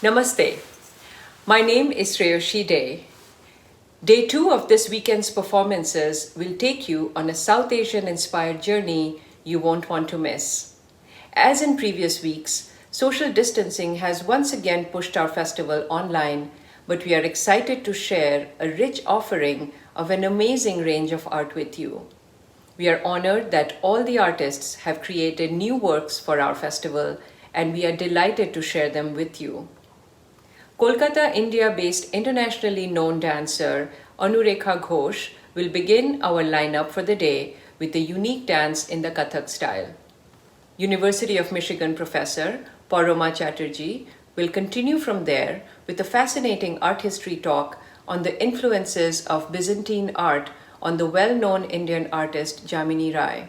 Namaste. My name is Shreyoshi Day. Day 2 of this weekend's performances will take you on a South Asian inspired journey you won't want to miss. As in previous weeks, social distancing has once again pushed our festival online, but we are excited to share a rich offering of an amazing range of art with you. We are honored that all the artists have created new works for our festival, and we are delighted to share them with you. Kolkata, India-based internationally known dancer Anurekha Ghosh will begin our lineup for the day with a unique dance in the Kathak style. University of Michigan professor Paroma Chatterjee will continue from there with a fascinating art history talk on the influences of Byzantine art on the well-known Indian artist Jamini Rai.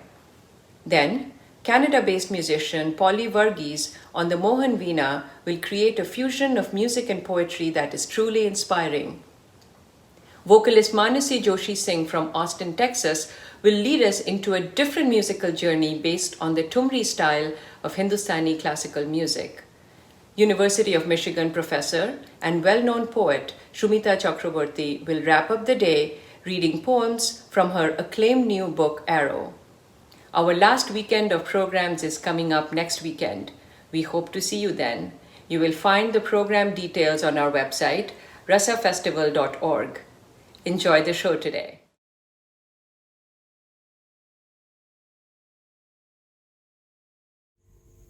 Then, Canada-based musician Varghese on the Mohan Veena will create a fusion of music and poetry that is truly inspiring. Vocalist Manasi Joshi-Singh from Austin, Texas will lead us into a different musical journey based on the Tumri style of Hindustani classical music. University of Michigan professor and well-known poet Sumita Chakraborty will wrap up the day reading poems from her acclaimed new book Arrow. Our last weekend of programs is coming up next weekend. We hope to see you then. You will find the program details on our website, rasafestival.org. Enjoy the show today.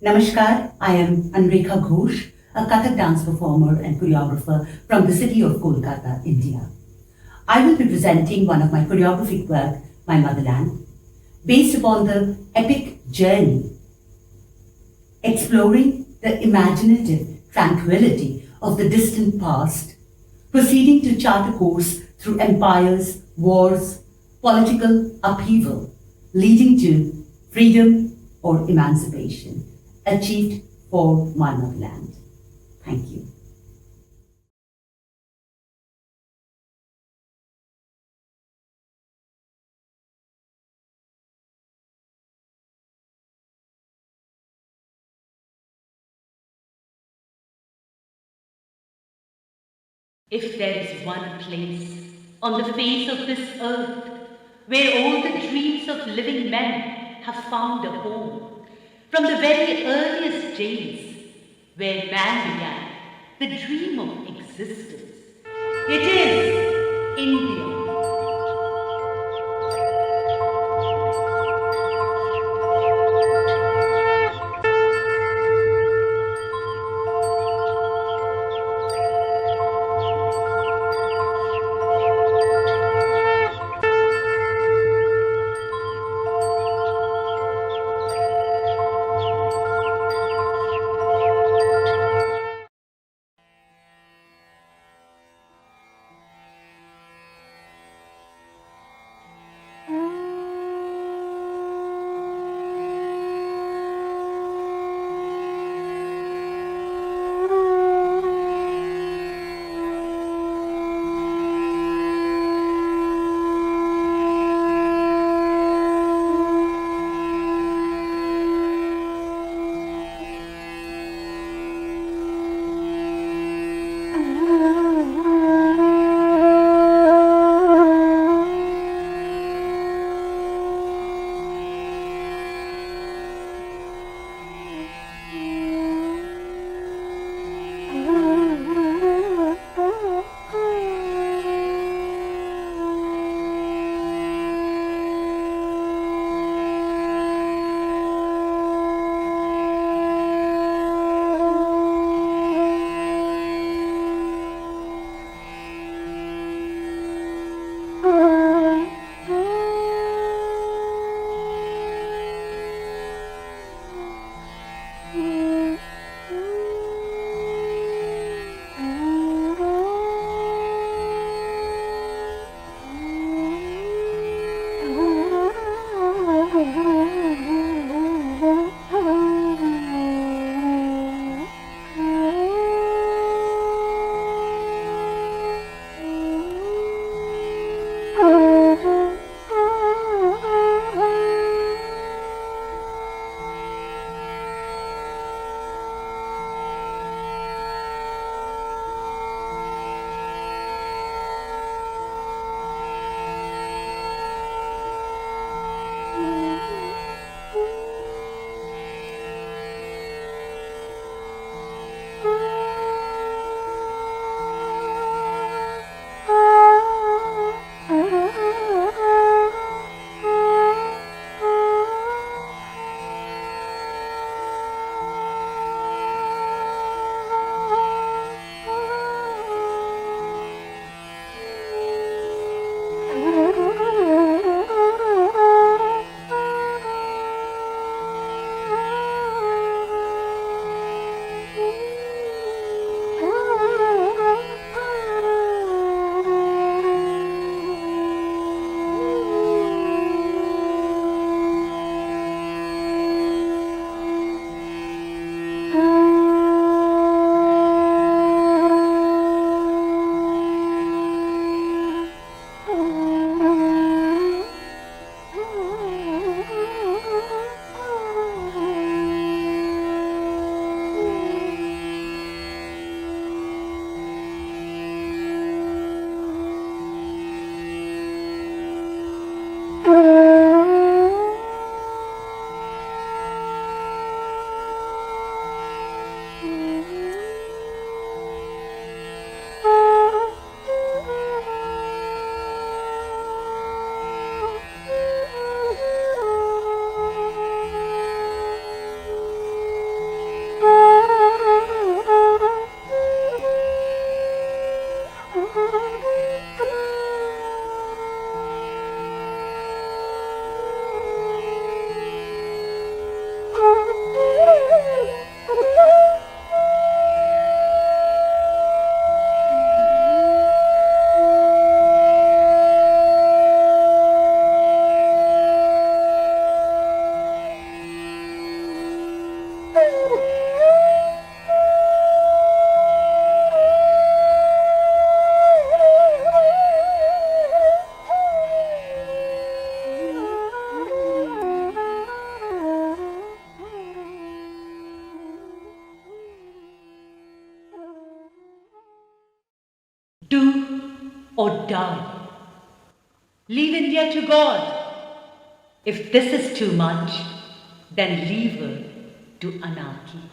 Namaskar, I am Anurekha Ghosh, a Kathak dance performer and choreographer from the city of Kolkata, India. I will be presenting one of my choreographic work, My Motherland, based upon the epic journey, exploring the imaginative tranquility of the distant past, proceeding to chart a course through empires, wars, political upheaval, leading to freedom or emancipation, achieved for my motherland. Thank you. If there is one place on the face of this earth where all the dreams of living men have found a home, from the very earliest days where man began the dream of existence, it is India. do or die. Leave India to God. If this is too much, then leave her to anarchy.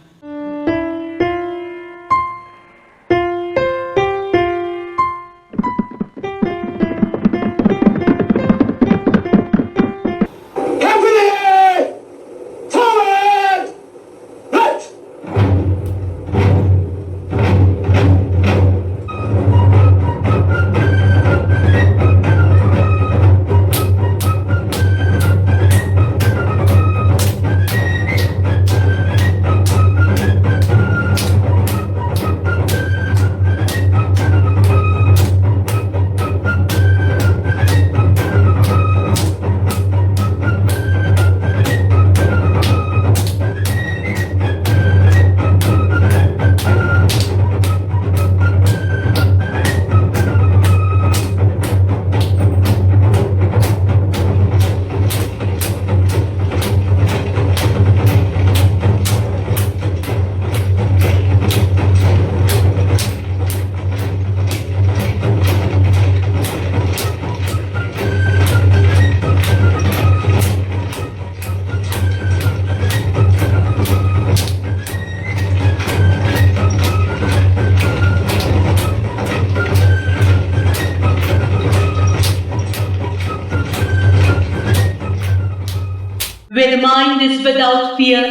Where the mind is without fear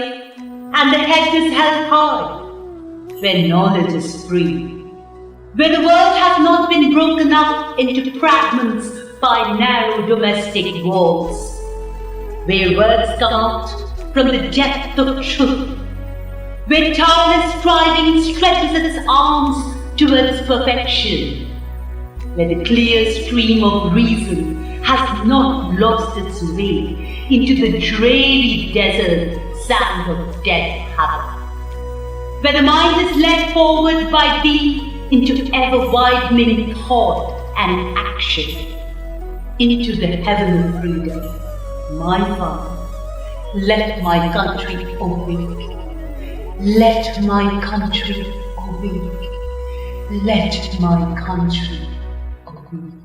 and the head is held high, where knowledge is free, where the world has not been broken up into fragments by narrow domestic walls, where words come out from the depth of truth, where tireless striving stretches its arms towards perfection, where the clear stream of reason has not lost its way into the dreary desert sand of dead habit, where the mind is led forward by thee into ever-widening thought and action, into the heaven of freedom. My Father, let my country awake. Let my country awake. Let my country awake.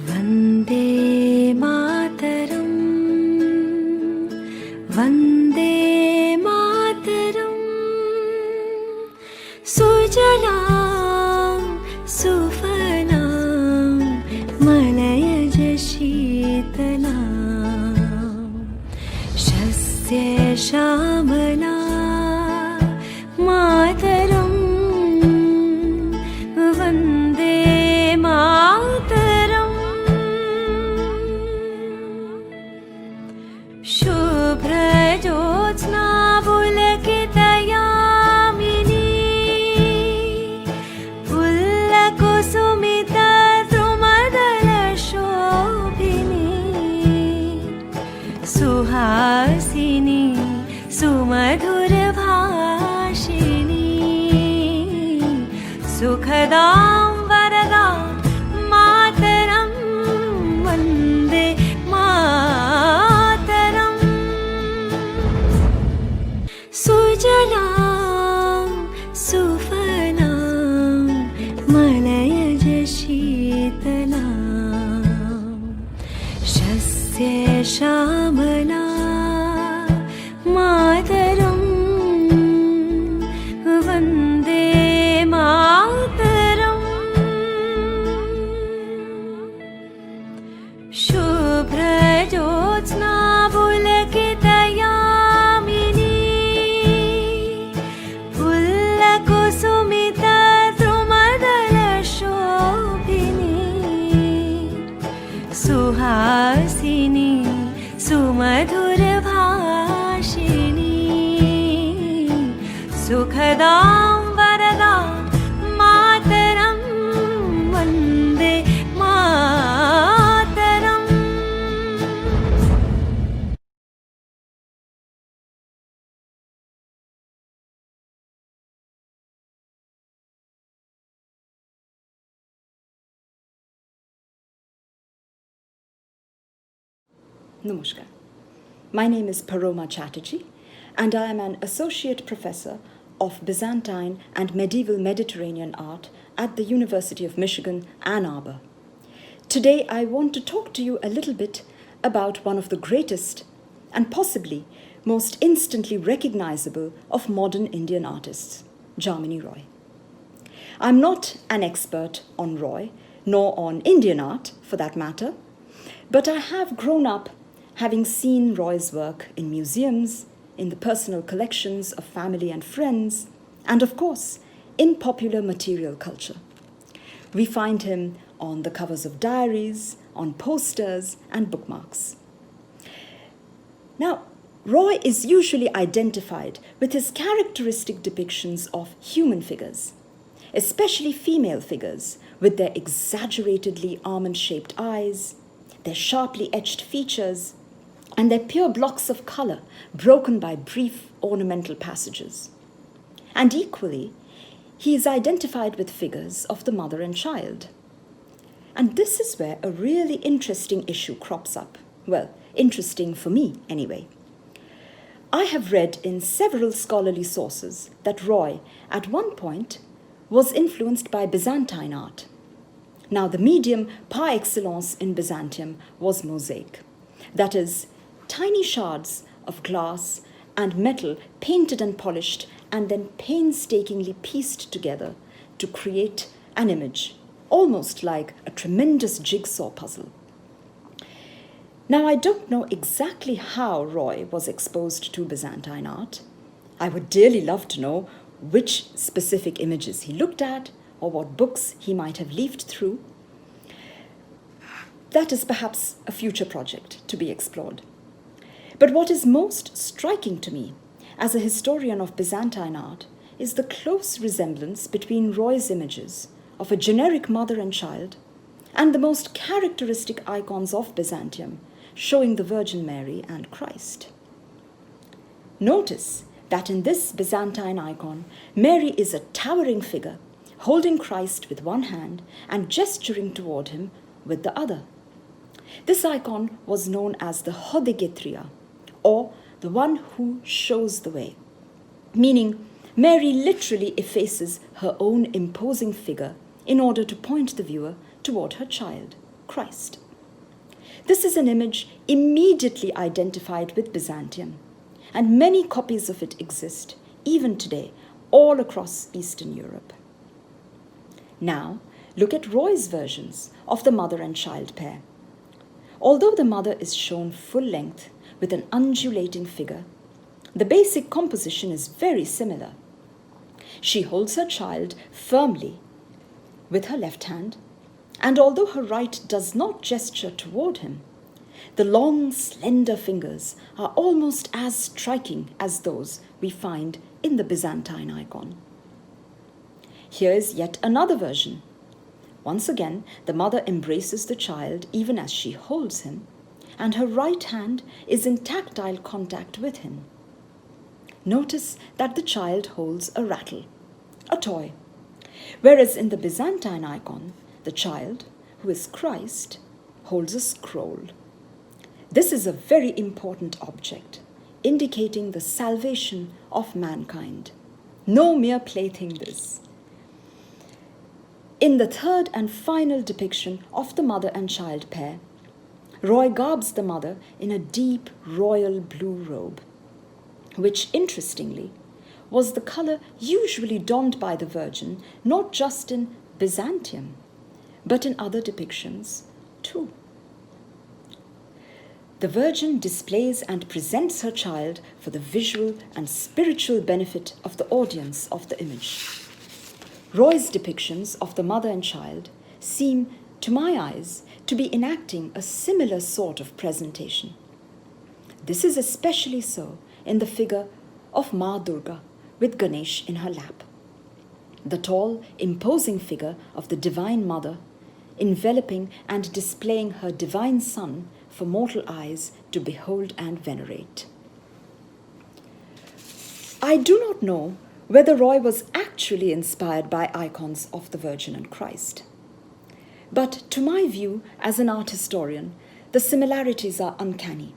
Vande Mataram Vande Mataram सुजलां सुफलां मलयज शीतलां शस्य श्यामला मातरम् वन्दे मातरम् शुभ्रजोत्स्ना पुलकितयामिनी पुल्लकुसुमिता द्रुमदलशोभिनी सुहासिनी सुमधुरभाषिणी सुखदां वरदां मातरं वन्दे मातरम् सुजलां सुफलां मलयज शीतलां शस्य श्यामला मातरं वन्दे मातरम् शुभ्रजोत्स्ना पुलकितयामिनी पुल्लकुसुमिता द्रुमदलशोभिनी सुहासिनी सुमधुरभाषिणी सुखदां वरदां मातरं Vande Mataram. Namaskar. My name is Paroma Chatterjee, and I am an associate professor of Byzantine and medieval Mediterranean art at the University of Michigan, Ann Arbor. Today, I want to talk to you a little bit about one of the greatest and possibly most instantly recognizable of modern Indian artists, Jamini Roy. I'm not an expert on Roy, nor on Indian art for that matter, but I have grown up having seen Roy's work in museums, in the personal collections of family and friends, and of course, in popular material culture. We find him on the covers of diaries, on posters, and bookmarks. Now, Roy is usually identified with his characteristic depictions of human figures, especially female figures with their exaggeratedly almond-shaped eyes, their sharply etched features, and their pure blocks of color broken by brief ornamental passages. And equally, he is identified with figures of the mother and child. And this is where a really interesting issue crops up. Well, interesting for me anyway. I have read in several scholarly sources that Roy, at one point, was influenced by Byzantine art. Now, the medium par excellence in Byzantium was mosaic. That is, tiny shards of glass and metal painted and polished and then painstakingly pieced together to create an image, almost like a tremendous jigsaw puzzle. Now, I don't know exactly how Roy was exposed to Byzantine art. I would dearly love to know which specific images he looked at or what books he might have leafed through. That is perhaps a future project to be explored. But what is most striking to me as a historian of Byzantine art is the close resemblance between Roy's images of a generic mother and child and the most characteristic icons of Byzantium, showing the Virgin Mary and Christ. Notice that in this Byzantine icon, Mary is a towering figure, holding Christ with one hand and gesturing toward him with the other. This icon was known as the Hodegetria, or the one who shows the way, meaning Mary literally effaces her own imposing figure in order to point the viewer toward her child, Christ. This is an image immediately identified with Byzantium, and many copies of it exist, even today, all across Eastern Europe. Now, look at Roy's versions of the mother and child pair. Although the mother is shown full length with an undulating figure, the basic composition is very similar. She holds her child firmly with her left hand, and although her right does not gesture toward him, the long, slender fingers are almost as striking as those we find in the Byzantine icon. Here is yet another version. Once again, the mother embraces the child even as she holds him, and her right hand is in tactile contact with him. Notice that the child holds a rattle, a toy, whereas in the Byzantine icon, the child, who is Christ, holds a scroll. This is a very important object, indicating the salvation of mankind. No mere plaything this. In the third and final depiction of the mother and child pair, Roy garbs the mother in a deep royal blue robe, which, interestingly, was the color usually donned by the Virgin not just in Byzantium, but in other depictions too. The Virgin displays and presents her child for the visual and spiritual benefit of the audience of the image. Roy's depictions of the mother and child seem, to my eyes, to be enacting a similar sort of presentation. This is especially so in the figure of Ma Durga, with Ganesh in her lap. The tall, imposing figure of the Divine Mother, enveloping and displaying her divine Son for mortal eyes to behold and venerate. I do not know whether Roy was actually inspired by icons of the Virgin and Christ. But to my view as an art historian, the similarities are uncanny.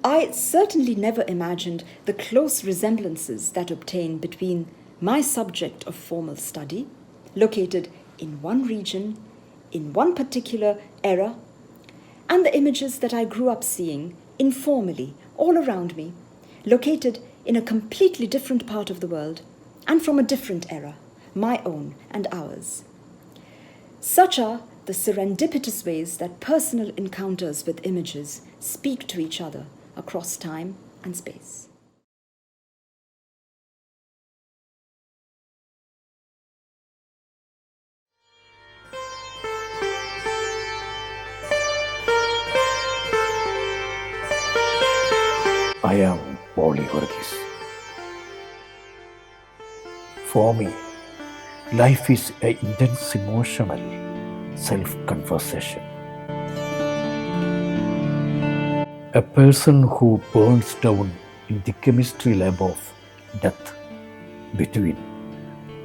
I certainly never imagined the close resemblances that obtain between my subject of formal study, located in one region, in one particular era, and the images that I grew up seeing informally all around me, located in a completely different part of the world and from a different era, my own and ours. Such are the serendipitous ways that personal encounters with images speak to each other across time and space. I am Varghese. For me, life is an intense emotional self-conversation. A person who burns down in the chemistry lab of death between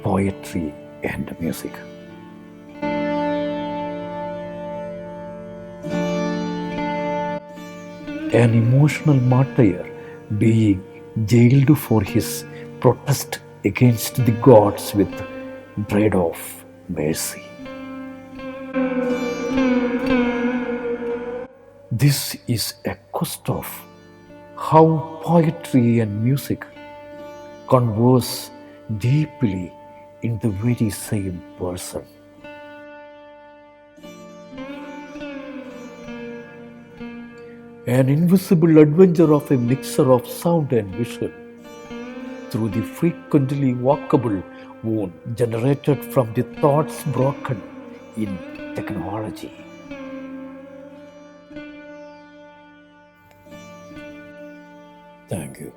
poetry and music. An emotional martyr being jailed for his protest against the gods with bread of mercy. This is a cost of how poetry and music converse deeply in the very same person. An invisible adventure of a mixture of sound and vision through the frequently walkable wound generated from the thoughts broken in technology. Thank you.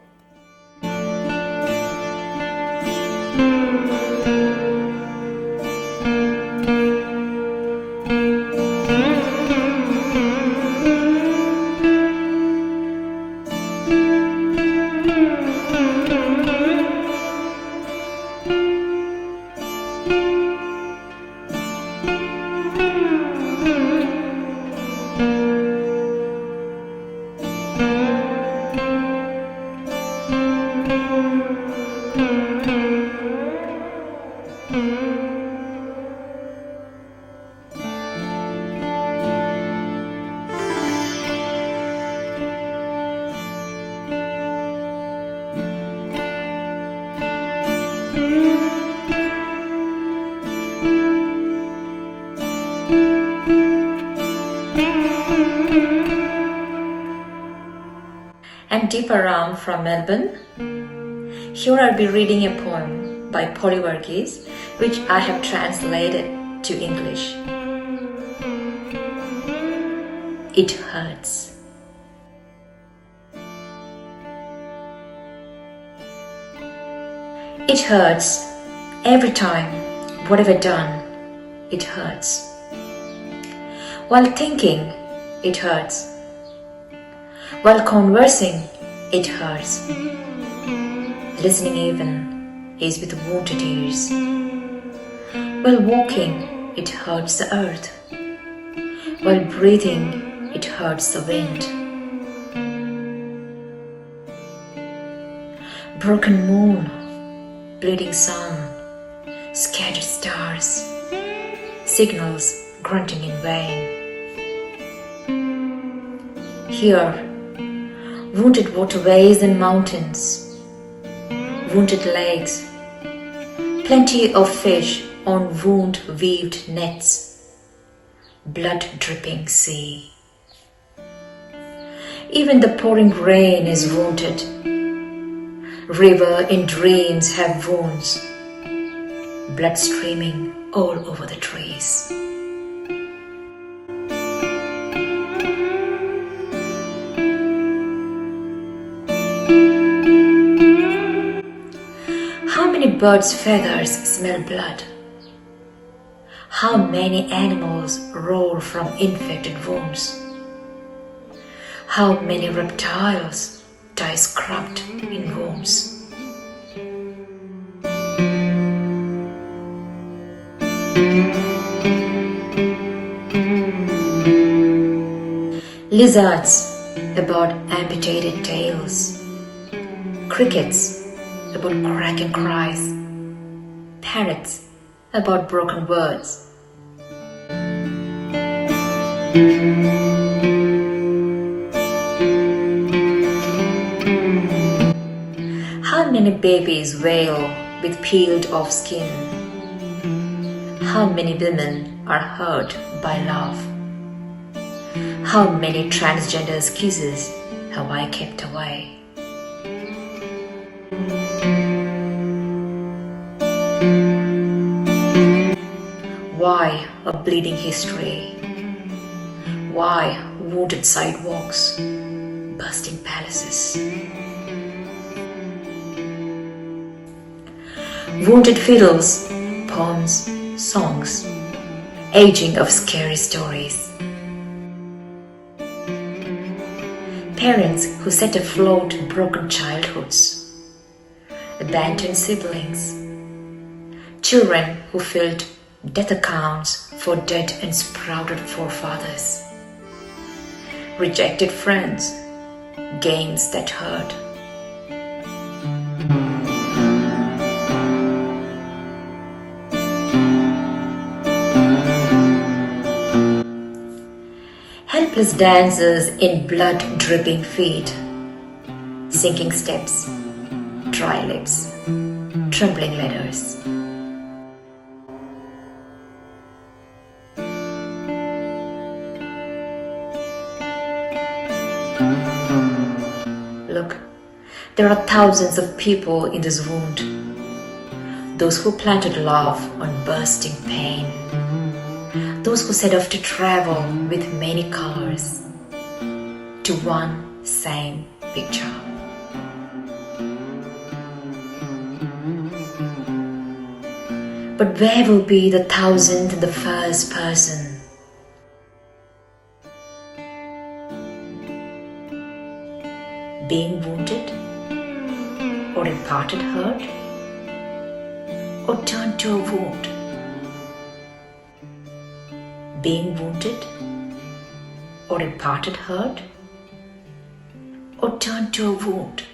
I'm Deepa from Melbourne. Here I'll be reading a poem by Varghese, which I have translated to English. It hurts. It hurts every time, whatever done, it hurts. While thinking, it hurts. While conversing, it hurts. Listening even is with wounded ears. While walking, it hurts the earth. While breathing, it hurts the wind. Broken moon, bleeding sun, scattered stars, signals grunting in vain. Here, wounded waterways and mountains, wounded lakes, plenty of fish on wound-weaved nets, blood-dripping sea. Even the pouring rain is wounded. River in dreams have wounds, blood streaming all over the trees. bird's feathers smell blood? How many animals roll from infected wounds? How many reptiles die scrubbed in wounds? Lizards about amputated tails, crickets about cracking cries, parrots about broken words. How many babies wail with peeled off skin? How many women are hurt by love? How many transgenders' kisses have I kept away? Why a bleeding history? Why wounded sidewalks, bursting palaces? Wounded fiddles, poems, songs, aging of scary stories. Parents who set afloat broken childhoods, abandoned siblings, children who filled death accounts for dead and sprouted forefathers, rejected friends, gains that hurt. Helpless dancers in blood-dripping feet, sinking steps, dry lips, trembling letters. Look, there are thousands of people in this wound. Those who planted love on bursting pain. Those who set off to travel with many colors to one same picture. But where will be the thousandth and the first person? Being wounded, or imparted hurt, or turned to a wound? Being wounded, or imparted hurt, or turned to a wound?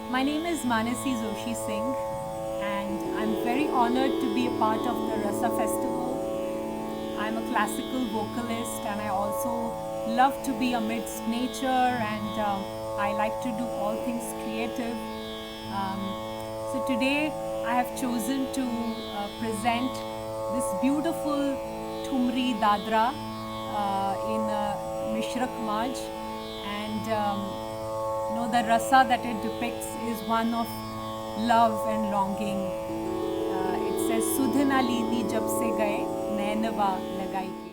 My name is Manasi Joshi-Singh and I'm very honored to be a part of the Rasa festival. I'm a classical vocalist and I also love to be amidst nature and I like to do all things creative. So today I have chosen to present this beautiful Thumri Dadra in Mishrak Maj and the rasa that it depicts is one of love and longing. It says, Sudhna Lini jab se gaye, nainwa lagai ke.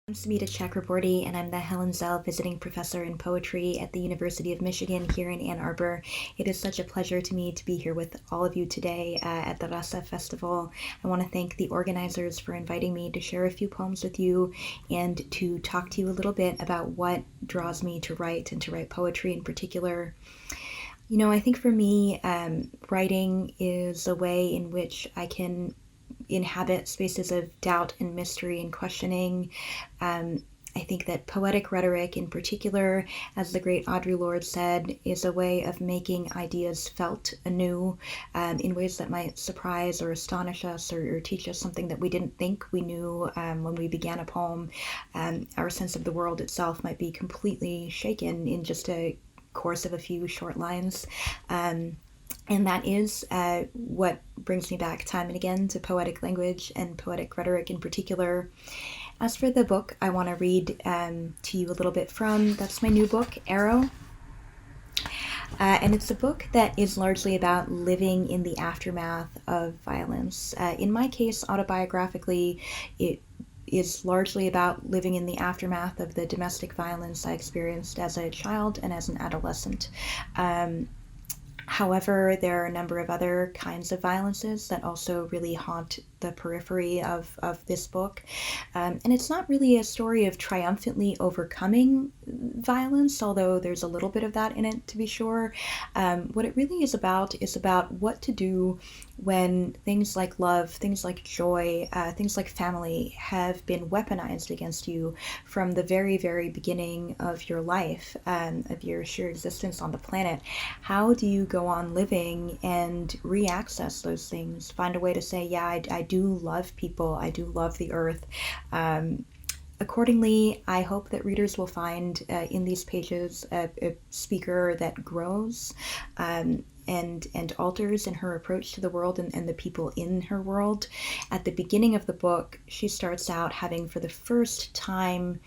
I'm Sumita Chakraborty, and I'm the Helen Zell Visiting Professor in Poetry at the University of Michigan here in Ann Arbor. It is such a pleasure to me to be here with all of you today at the Rasa Festival. I want to thank the organizers for inviting me to share a few poems with you and to talk to you a little bit about what draws me to write and to write poetry in particular. You know, I think for me, writing is a way in which I can inhabit spaces of doubt and mystery and questioning. I think that poetic rhetoric in particular, as the great Audre Lorde said, is a way of making ideas felt anew in ways that might surprise or astonish us or teach us something that we didn't think we knew when we began a poem. Our sense of the world itself might be completely shaken in just a course of a few short lines. And that is what brings me back time and again to poetic language and poetic rhetoric in particular. As for the book I want to read to you a little bit from, that's my new book, Arrow. And it's a book that is largely about living in the aftermath of violence. In my case, autobiographically, it is largely about living in the aftermath of the domestic violence I experienced as a child and as an adolescent. However, there are a number of other kinds of violences that also really haunt the periphery of this book. And it's not really a story of triumphantly overcoming violence, although there's a little bit of that in it, to be sure. What it really is about what to do when things like love, things like joy, things like family have been weaponized against you from the very, very beginning of your life, of your sheer existence on the planet. How do you go on living and re-access those things? Find a way to say, yeah, I do love people, I do love the earth. Accordingly, I hope that readers will find in these pages a speaker that grows and alters in her approach to the world and the people in her world. At the beginning of the book, she starts out having for the first time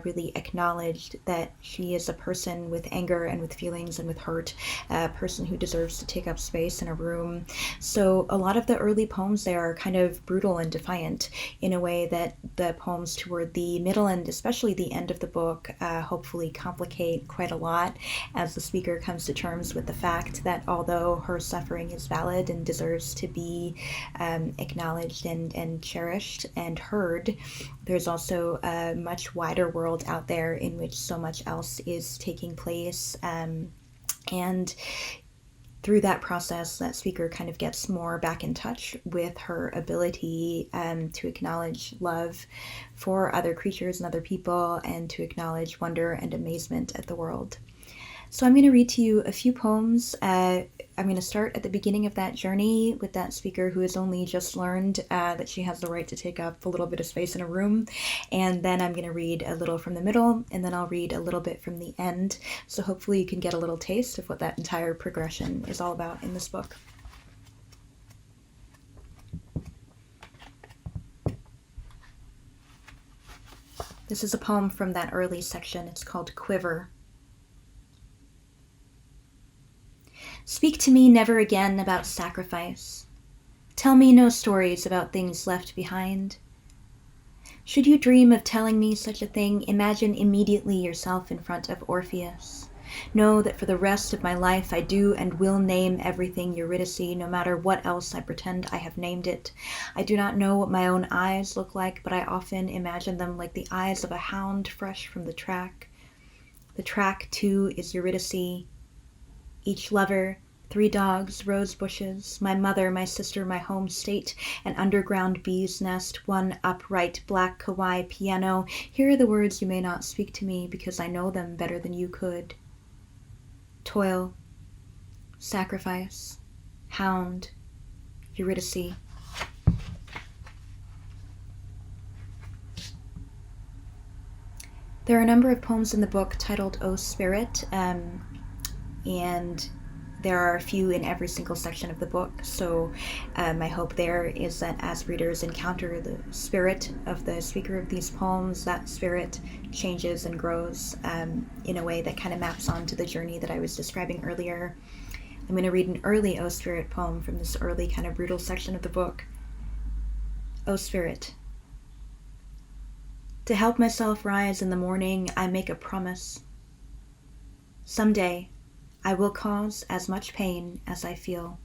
really acknowledged that she is a person with anger and with feelings and with hurt, a person who deserves to take up space in a room. So a lot of the early poems there are kind of brutal and defiant in a way that the poems toward the middle and especially the end of the book hopefully complicate quite a lot as the speaker comes to terms with the fact that although her suffering is valid and deserves to be acknowledged and cherished and heard, there's also a much wider world out there in which so much else is taking place. And through that process, that speaker kind of gets more back in touch with her ability to acknowledge love for other creatures and other people and to acknowledge wonder and amazement at the world. So I'm going to read to you a few poems. I'm going to start at the beginning of that journey with that speaker who has only just learned that she has the right to take up a little bit of space in a room. And then I'm going to read a little from the middle, and then I'll read a little bit from the end. So hopefully you can get a little taste of what that entire progression is all about in this book. This is a poem from that early section. It's called Quiver. Speak to me never again about sacrifice. Tell me no stories about things left behind. Should you dream of telling me such a thing, imagine immediately yourself in front of Orpheus. Know that for the rest of my life I do and will name everything Eurydice, no matter what else I pretend I have named it. I do not know what my own eyes look like, but I often imagine them like the eyes of a hound fresh from the track. The track, too, is Eurydice. Each lover, 3 dogs, rose bushes, my mother, my sister, my home state, an underground bee's nest, one upright black kawaii piano. Here are the words you may not speak to me because I know them better than you could. Toil, sacrifice, hound, Eurydice. There are a number of poems in the book titled O Spirit, and there are a few in every single section of the book. So my hope there is that as readers encounter the spirit of the speaker of these poems, that spirit changes and grows in a way that kind of maps onto the journey that I was describing earlier. I'm going to read an early O Spirit poem from this early kind of brutal section of the book. O Spirit. To help myself rise in the morning, I make a promise. Someday, I will cause as much pain as I feel.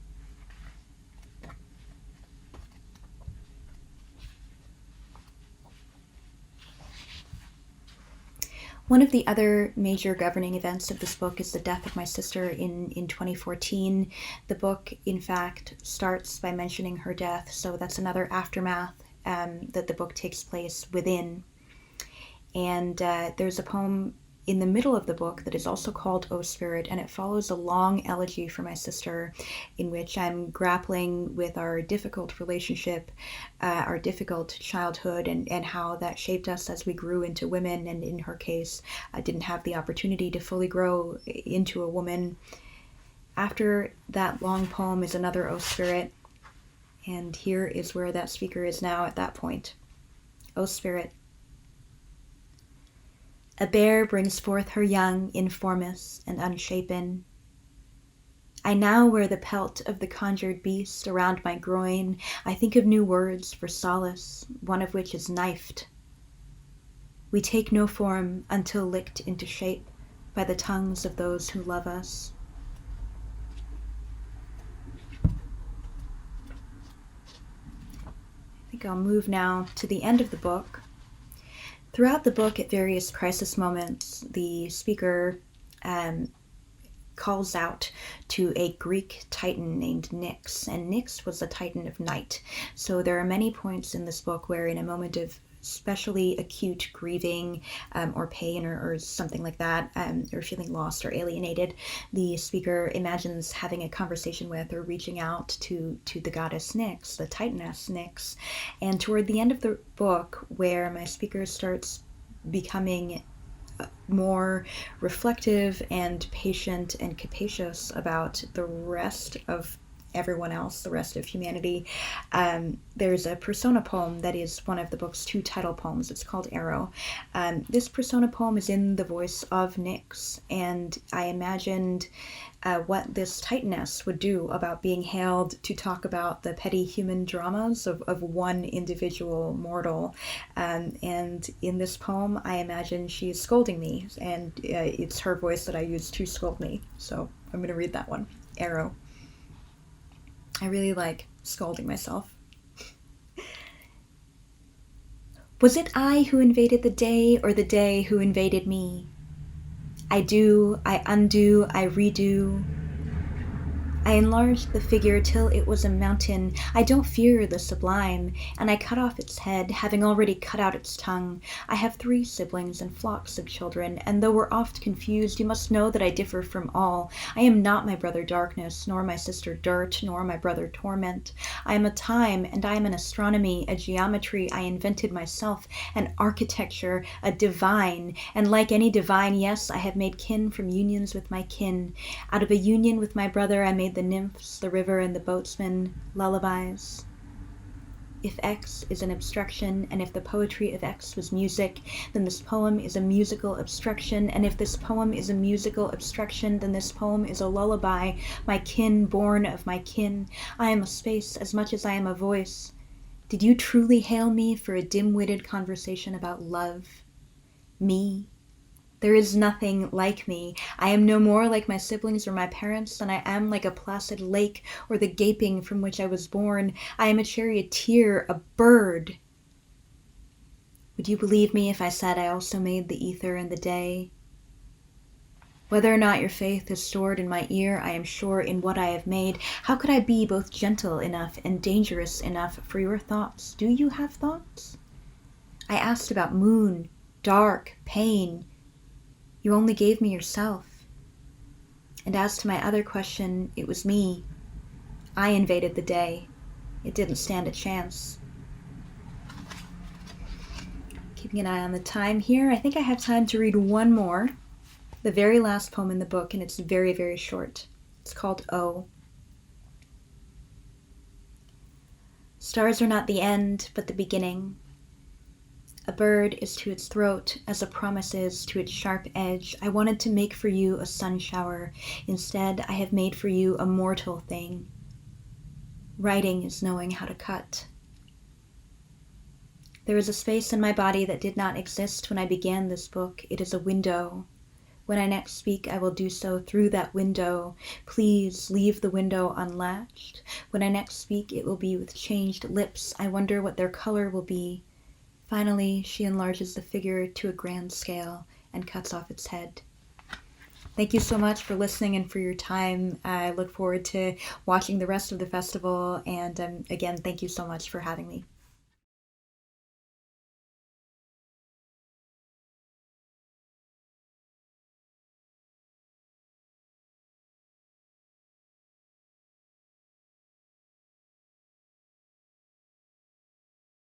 One of the other major governing events of this book is the death of my sister in 2014. The book, in fact, starts by mentioning her death, so that's another aftermath that the book takes place within. And there's a poem in the middle of the book that is also called O Spirit, and it follows a long elegy for my sister in which I'm grappling with our difficult relationship, our difficult childhood, and how that shaped us as we grew into women, and in her case, I didn't have the opportunity to fully grow into a woman. After that long poem is another O Spirit, and here is where that speaker is now at that point. O Spirit. A bear brings forth her young, informous and unshapen. I now wear the pelt of the conjured beast around my groin. I think of new words for solace, one of which is knifed. We take no form until licked into shape by the tongues of those who love us. I think I'll move now to the end of the book. Throughout the book, at various crisis moments, the speaker calls out to a Greek titan named Nyx, and Nyx was a titan of night. So there are many points in this book where, in a moment of especially acute grieving or pain or something like that, or feeling lost or alienated, the speaker imagines having a conversation with or reaching out to the goddess Nyx, the titaness Nyx. And toward the end of the book, where my speaker starts becoming more reflective and patient and capacious about the rest of everyone else, the rest of humanity, there's a persona poem that is one of the book's two title poems. It's called Arrow. This persona poem is in the voice of Nyx, and I imagined what this titaness would do about being hailed to talk about the petty human dramas of one individual mortal. And in this poem, I imagine she's scolding me, and it's her voice that I use to scold me. So I'm going to read that one, Arrow. I really like scolding myself. Was it I who invaded the day, or the day who invaded me? I do, I undo, I redo. I enlarged the figure till it was a mountain. I don't fear the sublime, and I cut off its head, having already cut out its tongue. I have 3 siblings and flocks of children, and though we're oft confused, you must know that I differ from all. I am not my brother Darkness, nor my sister Dirt, nor my brother Torment. I am a time, and I am an astronomy, a geometry I invented myself, an architecture, a divine, and like any divine, yes, I have made kin from unions with my kin. Out of a union with my brother, I made the nymphs, the river, and the boatsmen, lullabies. If X is an obstruction, and if the poetry of X was music, then this poem is a musical obstruction, and if this poem is a musical obstruction, then this poem is a lullaby, my kin born of my kin. I am a space as much as I am a voice. Did you truly hail me for a dim-witted conversation about love? Me? There is nothing like me. I am no more like my siblings or my parents than I am like a placid lake or the gaping from which I was born. I am a charioteer, a bird. Would you believe me if I said I also made the ether and the day? Whether or not your faith is stored in my ear, I am sure in what I have made. How could I be both gentle enough and dangerous enough for your thoughts? Do you have thoughts? I asked about moon, dark, pain. You only gave me yourself. And as to my other question, it was me. I invaded the day. It didn't stand a chance. Keeping an eye on the time here, I think I have time to read one more. The very last poem in the book, and it's very, very short. It's called O. Stars are not the end, but the beginning. A bird is to its throat as a promise is to its sharp edge. I wanted to make for you a sun shower. Instead, I have made for you a mortal thing. Writing is knowing how to cut. There is a space in my body that did not exist when I began this book. It is a window. When I next speak, I will do so through that window. Please leave the window unlatched. When I next speak, it will be with changed lips. I wonder what their color will be. Finally, she enlarges the figure to a grand scale and cuts off its head. Thank you so much for listening and for your time. I look forward to watching the rest of the festival. And again, thank you so much for having me.